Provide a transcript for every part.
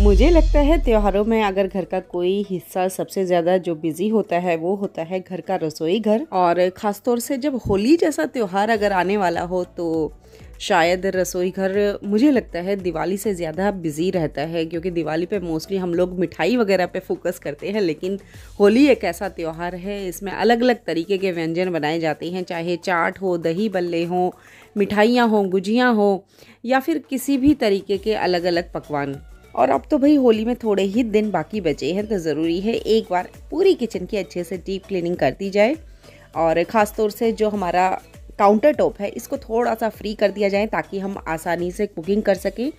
मुझे लगता है त्योहारों में अगर घर का कोई हिस्सा सबसे ज़्यादा जो बिज़ी होता है वो होता है घर का रसोई घर। और ख़ास तौर से जब होली जैसा त्योहार अगर आने वाला हो तो शायद रसोई घर मुझे लगता है दिवाली से ज़्यादा बिज़ी रहता है, क्योंकि दिवाली पे मोस्टली हम लोग मिठाई वगैरह पे फोकस करते हैं, लेकिन होली एक ऐसा त्यौहार है इसमें अलग अलग तरीके के व्यंजन बनाए जाते हैं, चाहे चाट हो, दही बल्ले हों, मिठाइयाँ हों, गुजियाँ हों या फिर किसी भी तरीके के अलग अलग पकवान। और अब तो भाई होली में थोड़े ही दिन बाकी बचे हैं, तो ज़रूरी है एक बार पूरी किचन की अच्छे से डीप क्लीनिंग कर दी जाए। और ख़ास तौर से जो हमारा काउंटर टॉप है इसको थोड़ा सा फ्री कर दिया जाए ताकि हम आसानी से कुकिंग कर सकें।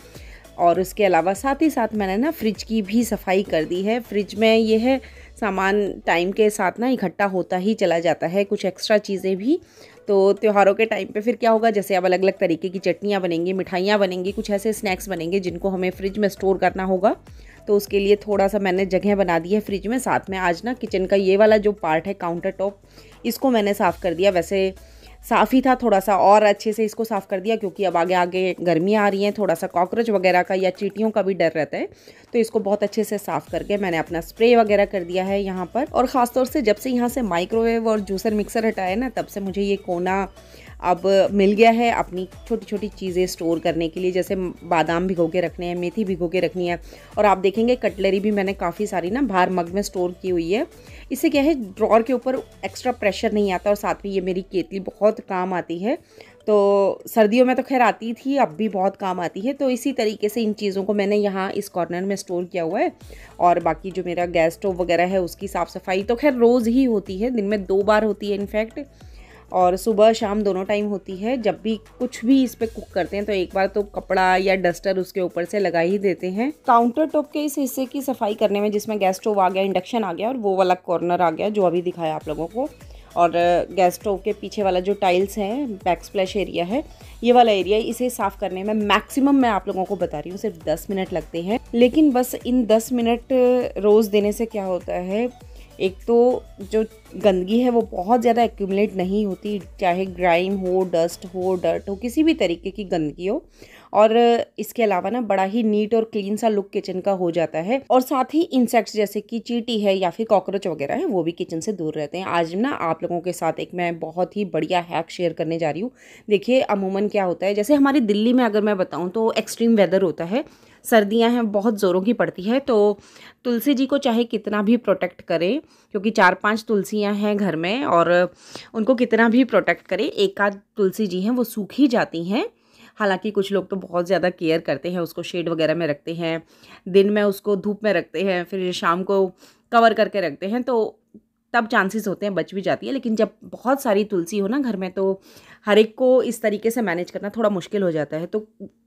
और उसके अलावा साथ ही साथ मैंने ना फ्रिज की भी सफाई कर दी है। फ्रिज में ये है सामान टाइम के साथ ना इकट्ठा होता ही चला जाता है, कुछ एक्स्ट्रा चीज़ें भी। तो त्योहारों के टाइम पे फिर क्या होगा, जैसे अब अलग अलग तरीके की चटनियाँ बनेंगी, मिठाइयाँ बनेंगी, कुछ ऐसे स्नैक्स बनेंगे जिनको हमें फ्रिज में स्टोर करना होगा। तो उसके लिए थोड़ा सा मैंने जगह बना दी है फ्रिज में। साथ में आज ना किचन का ये वाला जो पार्ट है काउंटर टॉप, इसको मैंने साफ़ कर दिया। वैसे साफ़ ही था, थोड़ा सा और अच्छे से इसको साफ़ कर दिया क्योंकि अब आगे आगे गर्मियाँ आ रही हैं, थोड़ा सा कॉकरोच वगैरह का या चींटियों का भी डर रहता है। तो इसको बहुत अच्छे से साफ़ करके मैंने अपना स्प्रे वगैरह कर दिया है यहाँ पर। और ख़ासतौर से जब से यहाँ से माइक्रोवेव और जूसर मिक्सर हटाया ना, तब से मुझे ये कोना अब मिल गया है अपनी छोटी छोटी चीज़ें स्टोर करने के लिए। जैसे बादाम भिगो के रखने हैं, मेथी भिगो के रखनी है। और आप देखेंगे कटलरी भी मैंने काफ़ी सारी ना बाहर मग में स्टोर की हुई है। इससे क्या है, ड्रॉर के ऊपर एक्स्ट्रा प्रेशर नहीं आता। और साथ में ये मेरी केतली बहुत काम आती है, तो सर्दियों में तो खैर आती थी, अब भी बहुत काम आती है। तो इसी तरीके से इन चीज़ों को मैंने यहाँ इस कॉर्नर में स्टोर किया हुआ है। और बाकी जो मेरा गैस स्टोव वगैरह है उसकी साफ़ सफाई तो खैर रोज़ ही होती है, दिन में 2 बार होती है इनफैक्ट, और सुबह शाम दोनों टाइम होती है। जब भी कुछ भी इस पे कुक करते हैं तो एक बार तो कपड़ा या डस्टर उसके ऊपर से लगा ही देते हैं। काउंटर टॉप के इस हिस्से की सफाई करने में, जिसमें गैस स्टोव आ गया, इंडक्शन आ गया और वो वाला कॉर्नर आ गया जो अभी दिखाया आप लोगों को, और गैस स्टोव के पीछे वाला जो टाइल्स है, बैक स्प्लैश एरिया है, ये वाला एरिया, इसे साफ़ करने में मैक्सिमम मैं आप लोगों को बता रही हूँ सिर्फ 10 मिनट लगते हैं। लेकिन बस इन 10 मिनट रोज़ देने से क्या होता है, एक तो जो गंदगी है वो बहुत ज़्यादा एक्यूमुलेट नहीं होती, चाहे ग्राइम हो, डस्ट हो, डर्ट हो, किसी भी तरीके की गंदगी हो। और इसके अलावा ना बड़ा ही नीट और क्लीन सा लुक किचन का हो जाता है। और साथ ही इंसेक्ट्स जैसे कि चींटी है या फिर कॉकरोच वगैरह है वो भी किचन से दूर रहते हैं। आज ना आप लोगों के साथ एक मैं बहुत ही बढ़िया हैक शेयर करने जा रही हूँ। देखिए अमूमन क्या होता है, जैसे हमारी दिल्ली में अगर मैं बताऊँ तो एक्सट्रीम वेदर होता है, सर्दियां हैं बहुत ज़ोरों की पड़ती है। तो तुलसी जी को चाहे कितना भी प्रोटेक्ट करें, क्योंकि 4-5 तुलसियां हैं घर में, और उनको कितना भी प्रोटेक्ट करें, एक आध तुलसी जी हैं वो सूख ही जाती हैं। हालांकि कुछ लोग तो बहुत ज़्यादा केयर करते हैं, उसको शेड वगैरह में रखते हैं, दिन में उसको धूप में रखते हैं, फिर शाम को कवर करके रखते हैं, तो तब चांसेस होते हैं बच भी जाती है। लेकिन जब बहुत सारी तुलसी हो ना घर में, तो हर एक को इस तरीके से मैनेज करना थोड़ा मुश्किल हो जाता है। तो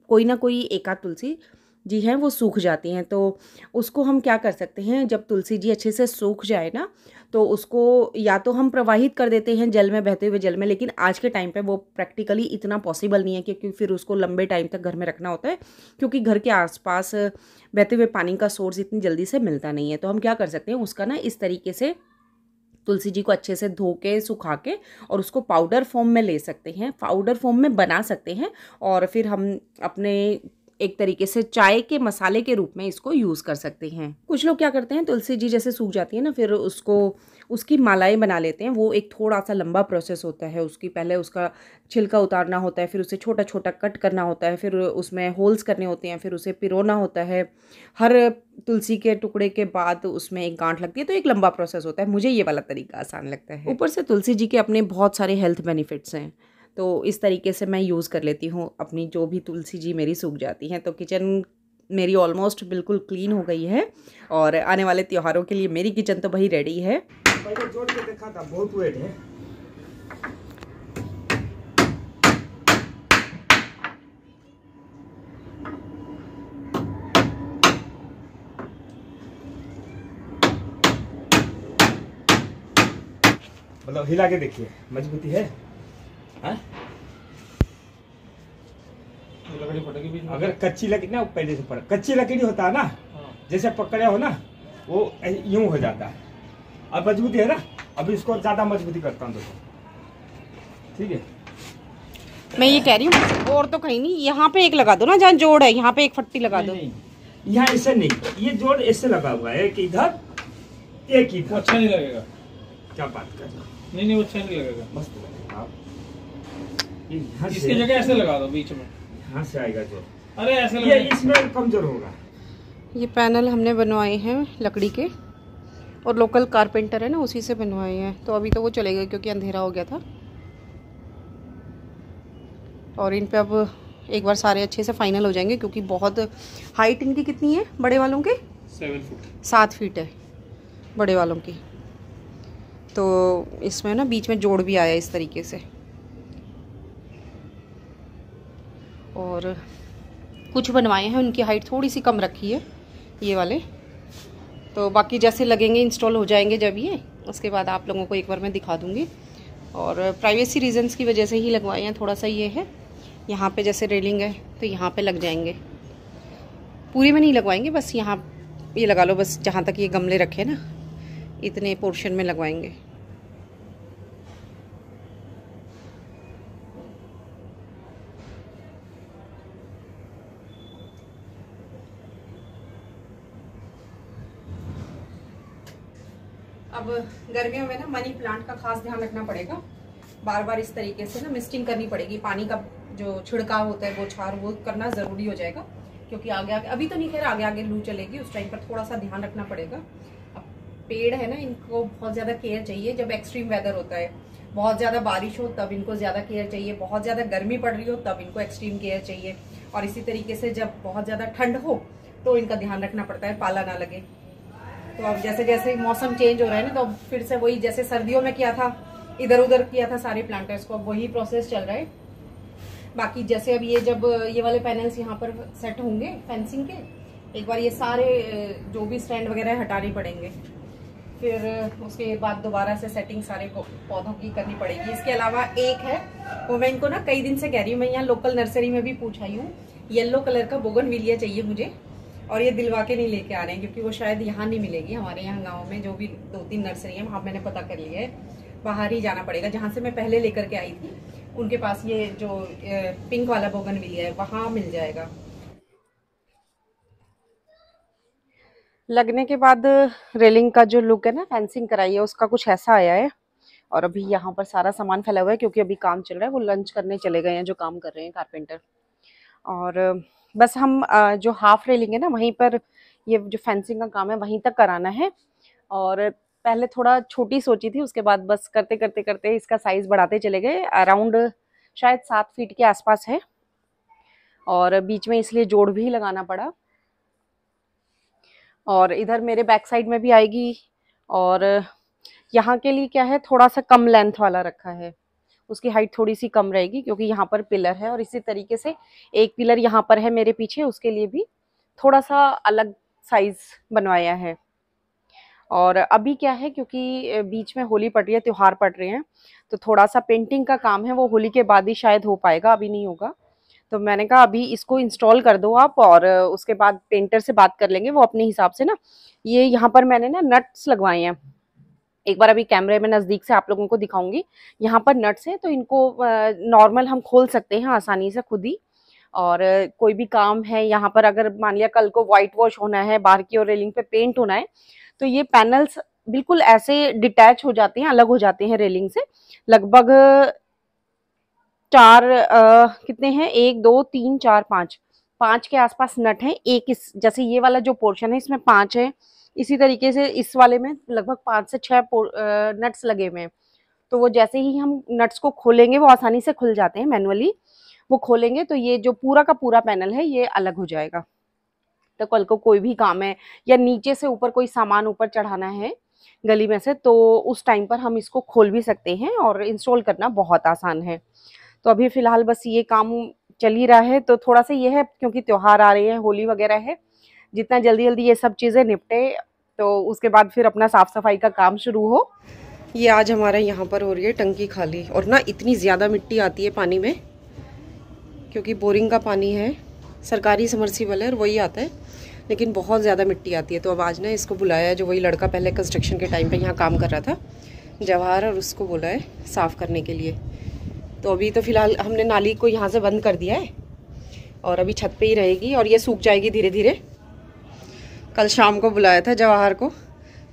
कोई ना कोई एक आध तुलसी जी हैं वो सूख जाती हैं। तो उसको हम क्या कर सकते हैं, जब तुलसी जी अच्छे से सूख जाए ना, तो उसको या तो हम प्रवाहित कर देते हैं जल में, बहते हुए जल में, लेकिन आज के टाइम पे वो प्रैक्टिकली इतना पॉसिबल नहीं है, क्योंकि फिर उसको लंबे टाइम तक घर में रखना होता है, क्योंकि घर के आसपास बहते हुए पानी का सोर्स इतनी जल्दी से मिलता नहीं है। तो हम क्या कर सकते हैं, उसका ना इस तरीके से तुलसी जी को अच्छे से धो के सुखा के और उसको पाउडर फॉर्म में ले सकते हैं, पाउडर फॉर्म में बना सकते हैं, और फिर हम अपने एक तरीके से चाय के मसाले के रूप में इसको यूज़ कर सकते हैं। कुछ लोग क्या करते हैं, तुलसी जी जैसे सूख जाती है ना, फिर उसको उसकी मालाएं बना लेते हैं। वो एक थोड़ा सा लंबा प्रोसेस होता है, उसकी पहले उसका छिलका उतारना होता है, फिर उसे छोटा छोटा कट करना होता है, फिर उसमें होल्स करने होते हैं, फिर उसे पिरोना होता है। हर तुलसी के टुकड़े के बाद उसमें एक गांठ लगती है, तो एक लंबा प्रोसेस होता है। मुझे ये वाला तरीका आसान लगता है। ऊपर से तुलसी जी के अपने बहुत सारे हेल्थ बेनिफिट्स हैं। तो इस तरीके से मैं यूज़ कर लेती हूँ अपनी जो भी तुलसी जी मेरी सूख जाती हैं। तो किचन मेरी ऑलमोस्ट बिल्कुल क्लीन हो गई है और आने वाले त्योहारों के लिए मेरी किचन तो भाई रेडी है। पहले जोड़ के देखा था, बहुत वेट है। मतलब हिला के देखिए, मजबूती है। हाँ? लकड़ी फटेगी बीच में। अगर कच्ची लकड़ी ना, पहले से पड़ा कच्ची लकड़ी होता है ना, जैसे पकड़े हो ना, वो यूं हो जाता है। अब मजबूती है ना, अभी इसको ज्यादा मजबूती करता हूँ, देखो। ठीक है, मैं ये कह रही हूँ और तो कहीं नहीं, यहाँ पे एक लगा दो ना, जहाँ जोड़ है यहाँ पे एक फट्टी लगा दो। यहाँ ऐसे नहीं, ये जोड़ ऐसे लगा हुआ है, एक इधर एक इधर। अच्छा नहीं लगेगा। क्या बात कर रहे हो? नहीं वो अच्छा नहीं लगेगा। मस्त लगेगा। आप इसकी जगह ऐसे लगा दो बीच में, यहाँ से आएगा जोड़। अरे ऐसे ये इसमें कमजोर होगा। ये पैनल हमने बनवाए हैं लकड़ी के और लोकल कारपेंटर है ना, उसी से बनवाए हैं। तो अभी तो वो चले गए क्योंकि अंधेरा हो गया था। और इन पे अब एक बार सारे अच्छे से फाइनल हो जाएंगे क्योंकि बहुत हाइट इनकी कितनी है बड़े वालों के? 7 फुट 7 फीट है बड़े वालों की। तो इसमें ना बीच में जोड़ भी आया इस तरीके से। और कुछ बनवाए हैं उनकी हाइट थोड़ी सी कम रखी है ये वाले। तो बाकी जैसे लगेंगे इंस्टॉल हो जाएंगे जब ये, उसके बाद आप लोगों को एक बार मैं दिखा दूँगी। और प्राइवेसी रीजंस की वजह से ही लगवाए हैं। थोड़ा सा ये है यहाँ पे जैसे रेलिंग है तो यहाँ पे लग जाएंगे, पूरी में नहीं लगवाएंगे, बस यहाँ ये लगा लो, बस जहाँ तक ये गमले रखे ना इतने पोर्शन में लगवाएंगे। अब गर्मियों में ना मनी प्लांट का खास ध्यान रखना पड़ेगा। बार बार इस तरीके से ना मिस्टिंग करनी पड़ेगी, पानी का जो छिड़काव होता है वो छार वो करना ज़रूरी हो जाएगा क्योंकि आगे आगे अभी तो नहीं, खैर आगे आगे लू चलेगी, उस टाइम पर थोड़ा सा ध्यान रखना पड़ेगा। अब पेड़ है ना, इनको बहुत ज़्यादा केयर चाहिए जब एक्सट्रीम वेदर होता है। बहुत ज़्यादा बारिश हो तब इनको ज़्यादा केयर चाहिए, बहुत ज़्यादा गर्मी पड़ रही हो तब इनको एक्सट्रीम केयर चाहिए, और इसी तरीके से जब बहुत ज़्यादा ठंड हो तो इनका ध्यान रखना पड़ता है पाला ना लगे। तो अब जैसे जैसे मौसम चेंज हो रहा है ना, तो फिर से वही जैसे सर्दियों में किया था, इधर उधर किया था सारे प्लांटर्स को, अब वही प्रोसेस चल रहा है। बाकी जैसे अब ये जब ये वाले पैनल्स यहाँ पर सेट होंगे फेंसिंग के, एक बार ये सारे जो भी स्टैंड वगैरह हटाने पड़ेंगे, फिर उसके बाद दोबारा से सेटिंग सारे पौधों की करनी पड़ेगी। इसके अलावा एक है वो मैं इनको ना कई दिन से कह रही हूँ, मैं यहाँ लोकल नर्सरी में भी पूछ आई हूँ, येलो कलर का बोगनविलिया चाहिए मुझे, और ये दिलवा के नहीं लेके आ रहे हैं क्योंकि वो शायद यहाँ नहीं मिलेगी। हमारे यहाँ गाँव में जो भी 2-3 नर्सरी है वहाँ मैंने पता कर लिया है, बाहर ही जाना पड़ेगा। जहाँ से मैं पहले लेकर के आई थी उनके पास ये जो पिंक वाला बोगनविलिया है वहाँ मिल जाएगा। लगने के बाद रेलिंग का जो लुक है ना, फेंसिंग कराई है उसका कुछ ऐसा आया है। और अभी यहाँ पर सारा सामान फैला हुआ है क्योंकि अभी काम चल रहा है, वो लंच करने चले गए हैं जो काम कर रहे हैं कारपेंटर। और बस हम जो हाफ रेलिंग है ना वहीं पर ये जो फेंसिंग का काम है वहीं तक कराना है। और पहले थोड़ा छोटी सोची थी, उसके बाद बस करते करते करते इसका साइज बढ़ाते चले गए। अराउंड शायद 7 फीट के आसपास है, और बीच में इसलिए जोड़ भी लगाना पड़ा। और इधर मेरे बैक साइड में भी आएगी, और यहाँ के लिए क्या है थोड़ा सा कम लेंथ वाला रखा है, उसकी हाइट थोड़ी सी कम रहेगी क्योंकि यहाँ पर पिलर है। और इसी तरीके से एक पिलर यहाँ पर है मेरे पीछे, उसके लिए भी थोड़ा सा अलग साइज बनवाया है। और अभी क्या है क्योंकि बीच में होली पड़ रही है, त्योहार पड़ रहे हैं, तो थोड़ा सा पेंटिंग का काम है वो होली के बाद ही शायद हो पाएगा, अभी नहीं होगा। तो मैंने कहा अभी इसको इंस्टॉल कर दो आप, और उसके बाद पेंटर से बात कर लेंगे वो अपने हिसाब से ना। ये यहाँ पर मैंने ना नट्स लगवाए हैं, एक बार अभी कैमरे में नज़दीक से आप लोगों को दिखाऊंगी। यहाँ पर नट्स हैं तो इनको नॉर्मल हम खोल सकते हैं आसानी से खुद ही। और कोई भी काम है यहाँ पर, अगर मान लिया कल को वाइट वॉश होना है, बाहर की और रेलिंग पे पेंट होना है, तो ये पैनल्स बिल्कुल ऐसे डिटैच हो जाते हैं, अलग हो जाते हैं रेलिंग से। लगभग 4 कितने हैं, 1 2 3 4 5 के आसपास नट हैं। एक इस जैसे ये वाला जो पोर्शन है इसमें 5 है, इसी तरीके से इस वाले में लगभग 5 से 6 नट्स लगे हुए हैं। तो वो जैसे ही हम नट्स को खोलेंगे वो आसानी से खुल जाते हैं मैनुअली, वो खोलेंगे तो ये जो पूरा का पूरा पैनल है ये अलग हो जाएगा। तो कल को कोई भी काम है या नीचे से ऊपर कोई सामान ऊपर चढ़ाना है गली में से, तो उस टाइम पर हम इसको खोल भी सकते हैं और इंस्टॉल करना बहुत आसान है। तो अभी फ़िलहाल बस ये काम चल ही रहा है। तो थोड़ा सा ये है क्योंकि त्यौहार आ रहे हैं, होली वगैरह है, जितना जल्दी जल्दी ये सब चीज़ें निपटे तो उसके बाद फिर अपना साफ़ सफाई का काम शुरू हो। ये आज हमारे यहाँ पर हो रही है टंकी खाली, और ना इतनी ज़्यादा मिट्टी आती है पानी में क्योंकि बोरिंग का पानी है, सरकारी समर्सिबल है और वही आता है, लेकिन बहुत ज़्यादा मिट्टी आती है। तो अब आज ना इसको बुलाया है, जो वही लड़का पहले कंस्ट्रक्शन के टाइम पे यहाँ काम कर रहा था, जवाहर, और उसको बोला है साफ़ करने के लिए। तो अभी तो फ़िलहाल हमने नाली को यहाँ से बंद कर दिया है और अभी छत पे ही रहेगी और ये सूख जाएगी धीरे धीरे। कल शाम को बुलाया था जवाहर को,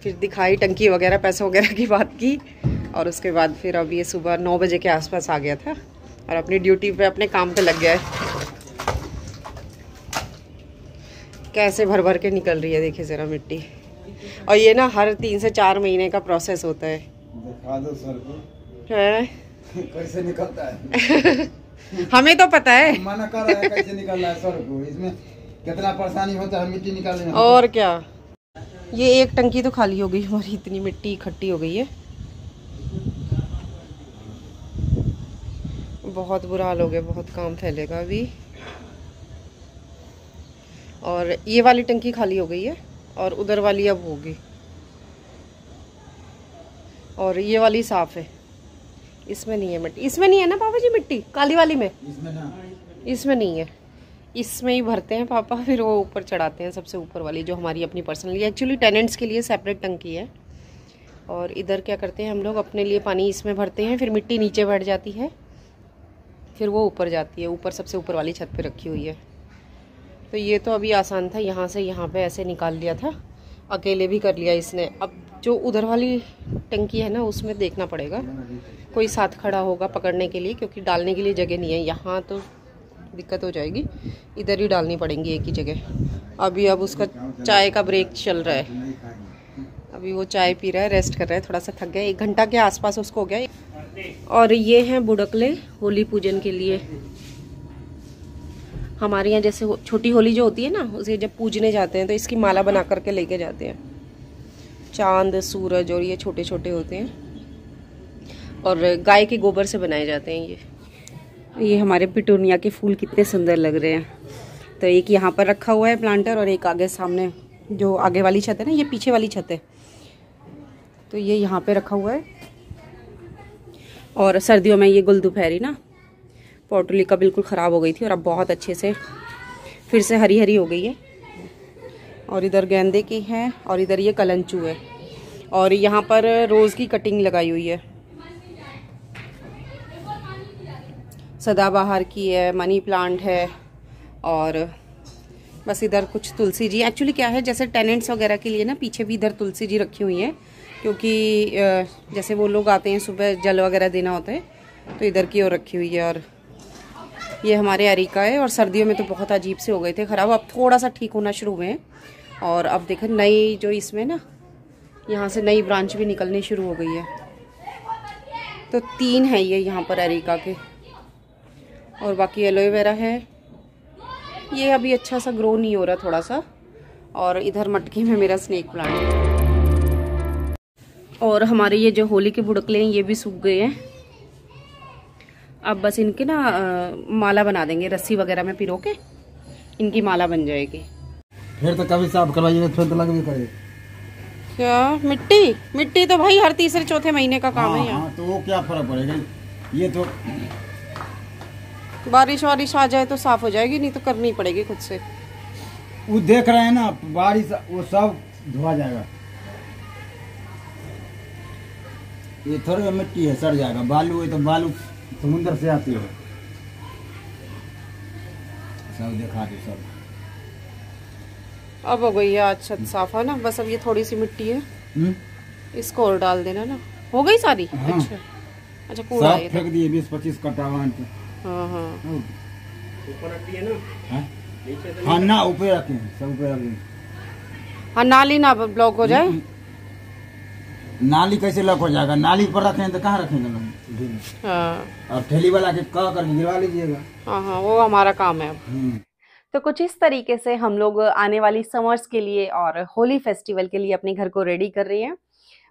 फिर दिखाई टंकी वगैरह पैसे वगैरह की बात की, और उसके बाद फिर अब ये सुबह 9 बजे के आसपास आ गया था और अपनी ड्यूटी पे अपने काम पे लग गया है। कैसे भर भर के निकल रही है देखिए ज़रा मिट्टी, और ये ना हर 3 से 4 महीने का प्रोसेस होता है। दिखा दो सर को है कैसे निकलता है। हमें तो पता है, मना कर रहा है कैसे निकल रहा है सर को, इसमें कितना परेशानी होता है मिट्टी निकालने में। और क्या, ये एक टंकी तो खाली हो गई हमारी, इतनी मिट्टी इकट्ठी हो गई है, बहुत बुरा हाल हो गया, बहुत काम फैलेगा अभी। और ये वाली टंकी खाली हो गई है और उधर वाली अब होगी, और ये वाली साफ है, इसमें नहीं है मिट्टी। इसमें नहीं है ना पापा जी मिट्टी, काली वाली में? इसमें नहीं है, इसमें ही भरते हैं पापा, फिर वो ऊपर चढ़ाते हैं, सबसे ऊपर वाली जो हमारी अपनी पर्सनल, एक्चुअली टेनेंट्स के लिए सेपरेट टंकी है। और इधर क्या करते हैं हम लोग, अपने लिए पानी इसमें भरते हैं, फिर मिट्टी नीचे बैठ जाती है, फिर वो ऊपर जाती है, ऊपर सबसे ऊपर वाली छत पे रखी हुई है। तो ये तो अभी आसान था, यहाँ से यहाँ पे ऐसे निकाल लिया था, अकेले भी कर लिया इसने। अब जो उधर वाली टंकी है ना, उसमें देखना पड़ेगा, कोई साथ खड़ा होगा पकड़ने के लिए, क्योंकि डालने के लिए जगह नहीं है यहाँ, तो दिक्कत हो जाएगी, इधर ही डालनी पड़ेंगी एक ही जगह। अभी अब उसका चाय का ब्रेक चल रहा है, अभी वो चाय पी रहा है, रेस्ट कर रहा है, थोड़ा सा थक गया, 1 घंटा के आसपास उसको हो गया। और ये हैं बुड़कले होली पूजन के लिए। हमारे यहाँ जैसे छोटी होली जो होती है ना, उसे जब पूजने जाते हैं तो इसकी माला बना करके लेके जाते हैं, चांद सूरज और ये छोटे छोटे होते हैं, और गाय के गोबर से बनाए जाते हैं। ये हमारे पिटूनिया के फूल कितने सुंदर लग रहे हैं। तो एक यहाँ पर रखा हुआ है प्लांटर, और एक आगे सामने जो आगे वाली छत है ना, ये पीछे वाली छत है, तो ये यहाँ पे रखा हुआ है। और सर्दियों में ये गुलदुपहरी ना पोर्टुलिका बिल्कुल ख़राब हो गई थी, और अब बहुत अच्छे से फिर से हरी हरी हो गई है। और इधर गेंदे की है, और इधर ये कलंचू है, और यहाँ पर रोज़ की कटिंग लगाई हुई है, सदाबहार की है, मनी प्लांट है, और बस इधर कुछ तुलसी जी। एक्चुअली क्या है, जैसे टेनेंट्स वगैरह के लिए ना पीछे भी इधर तुलसी जी रखी हुई है, क्योंकि जैसे वो लोग आते हैं सुबह जल वगैरह देना होता है, तो इधर की ओर रखी हुई है। और ये हमारे अरिका है, और सर्दियों में तो बहुत अजीब से हो गए थे ख़राब, अब थोड़ा सा ठीक होना शुरू हुए हैं। और अब देखें नई जो इसमें ना, यहाँ से नई ब्रांच भी निकलनी शुरू हो गई है। तो 3 है ये यहाँ पर अरिका के, और बाकी एलोवेरा है, ये अभी अच्छा सा ग्रो नहीं हो रहा थोड़ा सा। और इधर मटकी में मेरा स्नेक प्लांट है। और हमारे ये जो होली के बुड़कले हैं ये भी सूख गए हैं, अब बस इनके ना माला बना देंगे, रस्सी वगैरह में पिरो के इनकी माला बन जाएगी। फिर तो कभी साफ करवाइए, फिर तो लग भी करे। क्या मिट्टी तो भाई हर तीसरे चौथे महीने का काम है यहाँ। हाँ, तो वो क्या फर्क पड़ेगा, ये तो बारिश वारिश आ जाए तो साफ हो जाएगी, नहीं तो करनी पड़ेगी खुद से। वो देख रहे हैं ना, बारिश वो सब धोआ जाएगा। ये थोड़ी मिट्टी है, सड़ जाएगा। बालू है तो बालू समुद्र से आती है, सब दिखा दो सब। अब हो गई है आज छत साफ है ना, बस अब ये थोड़ी सी मिट्टी है, इसको और डाल देना ना, हो गई सारी। हाँ। अच्छा पूरा सब फेंक दिए 20-25 कट्टा वहाँ पे। हाँ ऊपर रख दिए ना, हाँ ना ऊपर रखे हैं, सब ऊपर रखे हैं। हाँ, नाली ना ब्लॉक हो जाए। नाली कैसे लॉक हो जाएगा? नाली पर रखें तो कहाँ रखेंगे लोग? हाँ और ठेली वाला के कह कर गिरवा लीजिएगा। हाँ हाँ, वो हमारा काम है अब। हम्म। तो कुछ इस तरीके से हम लोग आने वाली समर्स के लिए और होली फेस्टिवल के लिए अपने घर को रेडी कर रही हैं।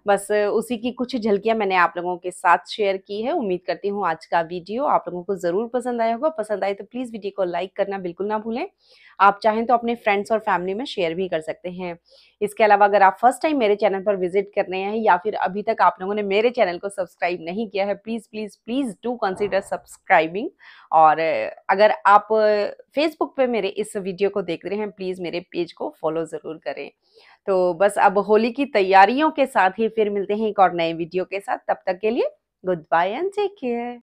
बस उसी की कुछ झलकियां मैंने आप लोगों के साथ शेयर की है। उम्मीद करती हूँ आज का वीडियो आप लोगों को ज़रूर पसंद आया होगा। पसंद आए तो प्लीज़ वीडियो को लाइक करना बिल्कुल ना भूलें। आप चाहें तो अपने फ्रेंड्स और फैमिली में शेयर भी कर सकते हैं। इसके अलावा अगर आप फर्स्ट टाइम मेरे चैनल पर विजिट कर रहे हैं या फिर अभी तक आप लोगों ने मेरे चैनल को सब्सक्राइब नहीं किया है, please please please do consider subscribing. और अगर आप फेसबुक पे मेरे इस वीडियो को देख रहे हैं, प्लीज़ मेरे पेज को फॉलो ज़रूर करें। तो बस अब होली की तैयारियों के साथ ही फिर मिलते हैं एक और नए वीडियो के साथ। तब तक के लिए goodbye and take care.